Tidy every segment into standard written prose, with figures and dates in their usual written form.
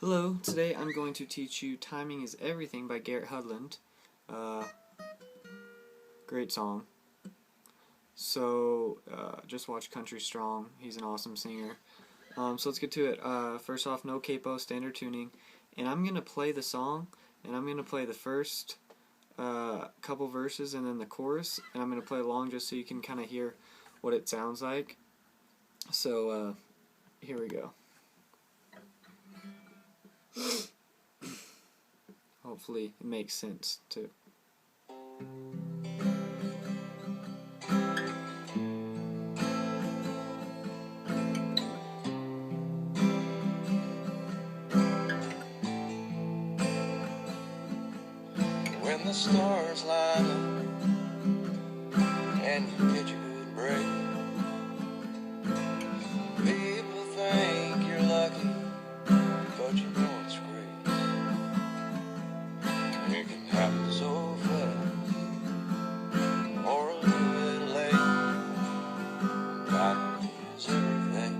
Hello, today I'm going to teach you Timing is Everything by Garrett Hedlund. Great song. So, just watch Country Strong. He's an awesome singer. So let's get to it. First off, no capo, standard tuning. And I'm going to play the song, and I'm going to play the first couple verses and then the chorus. And I'm going to play along just so you can kind of hear what it sounds like. So, here we go. Hopefully it makes sense too. When the stars line up and you catch a good break, people think you're lucky, but you know it's great. It can happen so fast or a little bit late. Time is everything.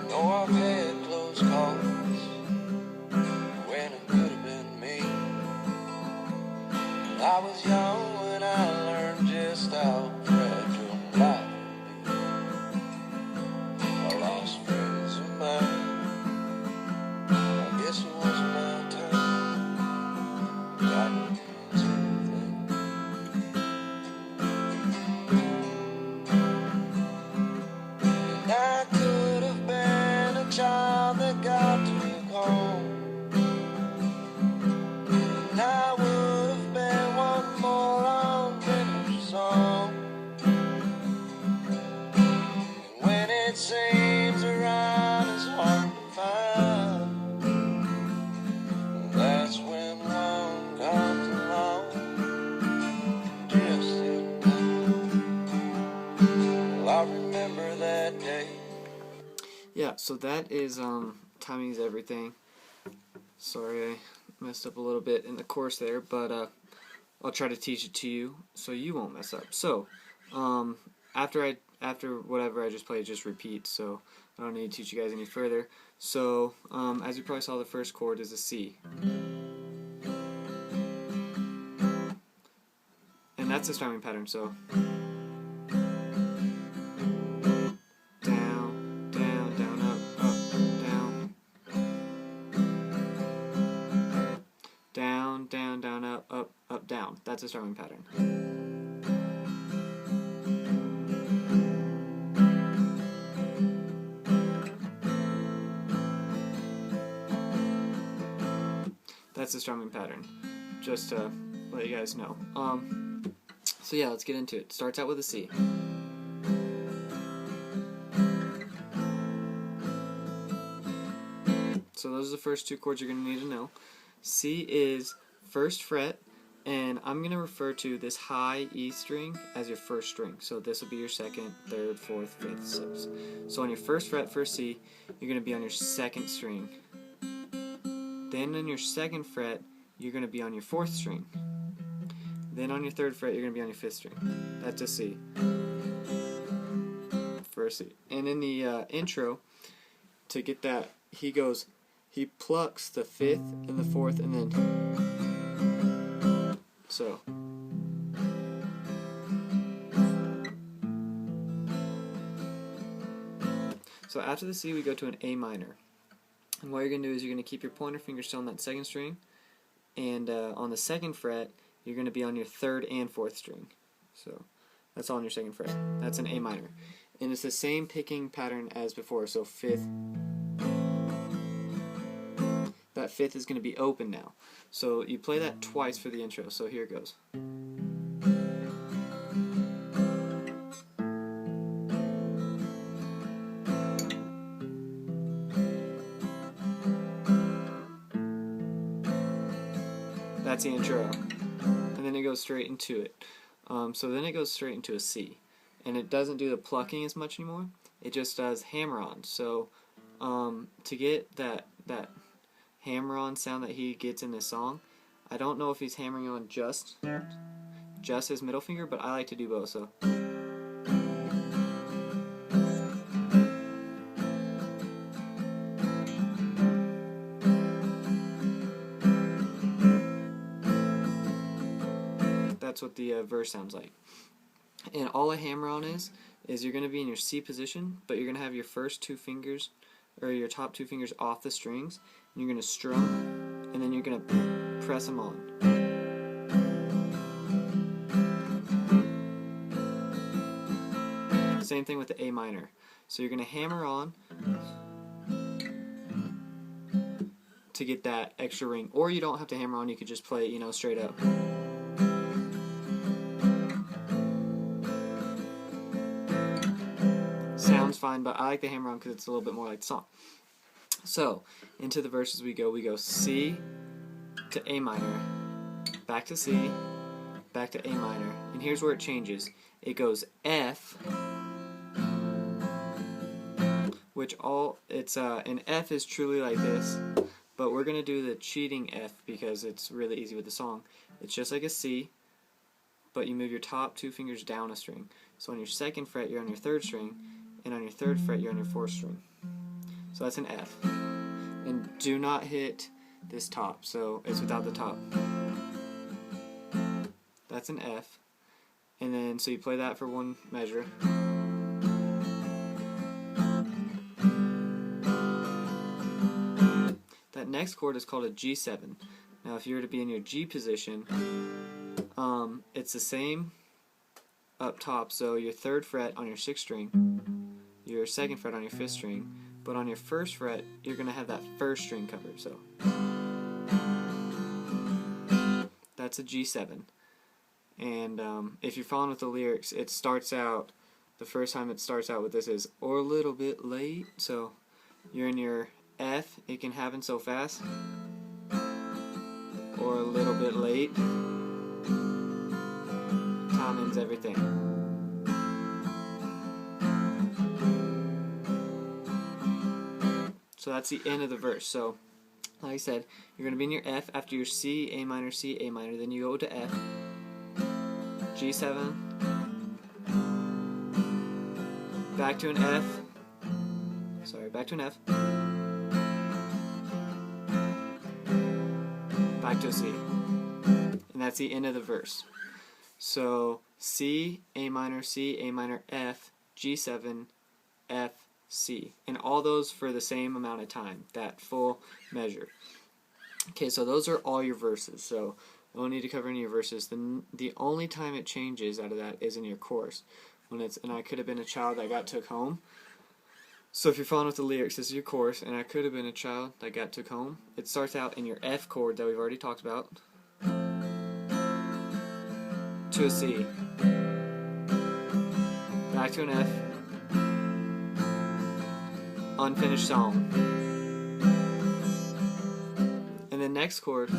Know I've had close calls when it could have been me. I was young when I learned just how fragile life could be. I lost friends of mine. I guess it wasn't my time. God knows everything. And I could have been a child that God took home. And I would have been one more unfinished song. And when it seems a rhyme is hard to find, that's when one comes along, just in time. Well, I remember that day. Yeah, so that is Timing is Everything. Sorry I messed up a little bit in the chorus there, but I'll try to teach it to you so you won't mess up. So, after whatever I just played, just repeat, so I don't need to teach you guys any further. So, as you probably saw, the first chord is a C. And that's the strumming pattern, so down, down, down, up, down. Down, down, down, up, down. That's a strumming pattern. That's the strumming pattern. Just to let you guys know. So yeah, let's get into it. Starts out with a C. So those are the first two chords you're going to need to know. C is first fret, and I'm going to refer to this high E string as your first string. So this will be your second, third, fourth, fifth, sixth. So on your first fret, first C, you're going to be on your second string. Then on your second fret, you're going to be on your fourth string. Then on your third fret, you're going to be on your fifth string. That's a C. First C. And in the intro, to get that, he plucks the fifth and the fourth, and then so. So after the C, we go to an A minor. And what you're going to do is you're going to keep your pointer finger still on that second string, and on the second fret, you're going to be on your third and fourth string. So that's all on your second fret. That's an A minor. And it's the same picking pattern as before, so fifth. That fifth is going to be open now. So you play that twice for the intro, so here it goes. That's the intro. And then it goes straight into it. So then it goes straight into a C. And it doesn't do the plucking as much anymore. It just does hammer-on. So to get that hammer-on sound that he gets in this song, I don't know if he's hammering on just his middle finger, but I like to do both. So that's what the verse sounds like. And all a hammer-on is you're going to be in your C position, but you're going to have your first two fingers, or your top two fingers off the strings, and you're going to strum, and then you're going to press them on. Same thing with the A minor. So you're going to hammer on to get that extra ring, or you don't have to hammer on, you could just play it, you know, straight up. Sounds fine, but I like the hammer on because it's a little bit more like the song. So into the verses we go C to A minor, back to C, back to A minor, and here's where it changes. It goes F, which an F is truly like this, but we're gonna do the cheating F because it's really easy with the song. It's just like a C, but you move your top two fingers down a string. So on your second fret you're on your third string, and on your third fret you're on your fourth string. So that's an F. And do not hit this top, so it's without the top. That's an F. And then so you play that for one measure. That next chord is called a G7. Now if you were to be in your G position, it's the same up top, so your third fret on your sixth string, your second fret on your fifth string, but on your first fret you're going to have that first string covered, so that's a G7. And if you're following with the lyrics, it starts out, the first time it starts out with this is, or a little bit late, so you're in your F, it can happen so fast, or a little bit late, timing's everything. So that's the end of the verse. So like I said, you're going to be in your F after your C, A minor, then you go to F, G7, back to an F, back to an F, back to a C, and that's the end of the verse. So C, A minor, F, G7, F, C, and all those for the same amount of time, that full measure. Okay, so those are all your verses, so I don't need to cover any of your verses. The only time it changes out of that is in your chorus, when it's, and I could have been a child that got took home. So if you're following with the lyrics, this is your chorus, and I could have been a child that got took home. It starts out in your F chord that we've already talked about, to a C, back to an F, unfinished song, and the next chord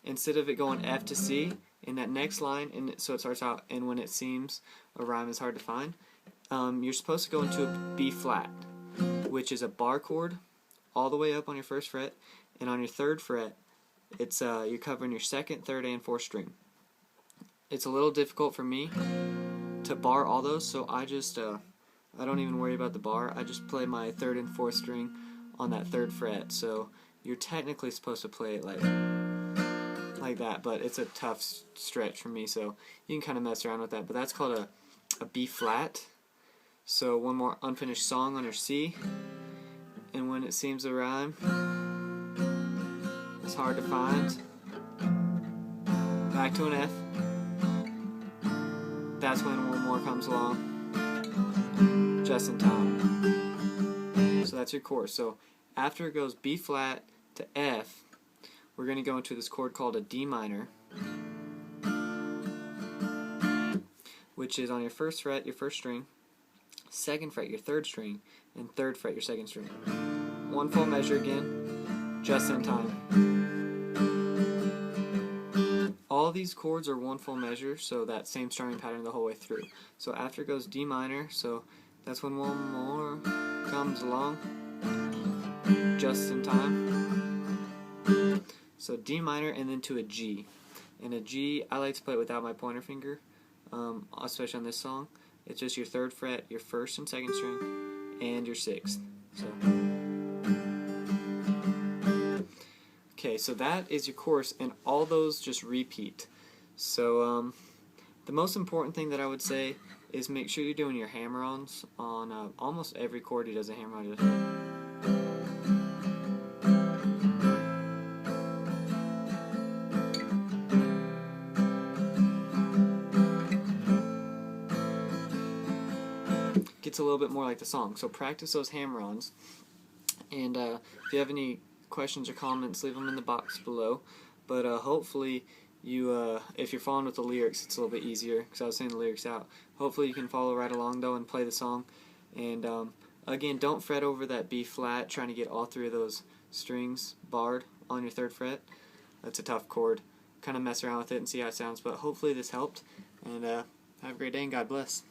instead of it going F to C in that next line, and so it starts out, and when it seems a rhyme is hard to find, you're supposed to go into a B flat, which is a bar chord all the way up on your first fret, and on your third fret it's you're covering your second, third, and fourth string. It's a little difficult for me to bar all those, so I just I don't even worry about the bar. I just play my third and fourth string on that third fret. So you're technically supposed to play it like that, but it's a tough stretch for me, so you can kind of mess around with that. But that's called a B flat. So one more unfinished song on your C, and when it seems to rhyme, it's hard to find, back to an F. That's when one more comes along, just in time. So that's your chorus. So after it goes B flat to F, we're going to go into this chord called a D minor, which is on your first fret, your first string, second fret, your third string, and third fret, your second string. One full measure again, just in time. All these chords are one full measure, so that same strumming pattern the whole way through. So after it goes D minor, so that's when one more comes along, just in time. So D minor and then to a G. And a G, I like to play it without my pointer finger, especially on this song. It's just your third fret, your first and second string, and your sixth. So Okay, so that is your course, and all those just repeat. So the most important thing that I would say is make sure you're doing your hammer-ons on almost every chord. He does a hammer-on. Gets a little bit more like the song. So practice those hammer-ons. And if you have any questions or comments, leave them in the box below. But hopefully you, if you're following with the lyrics, it's a little bit easier because I was saying the lyrics out. Hopefully you can follow right along though and play the song. And again, don't fret over that B flat trying to get all three of those strings barred on your 3rd fret. That's a tough chord. Kind of mess around with it and see how it sounds. But hopefully this helped. And have a great day and God bless.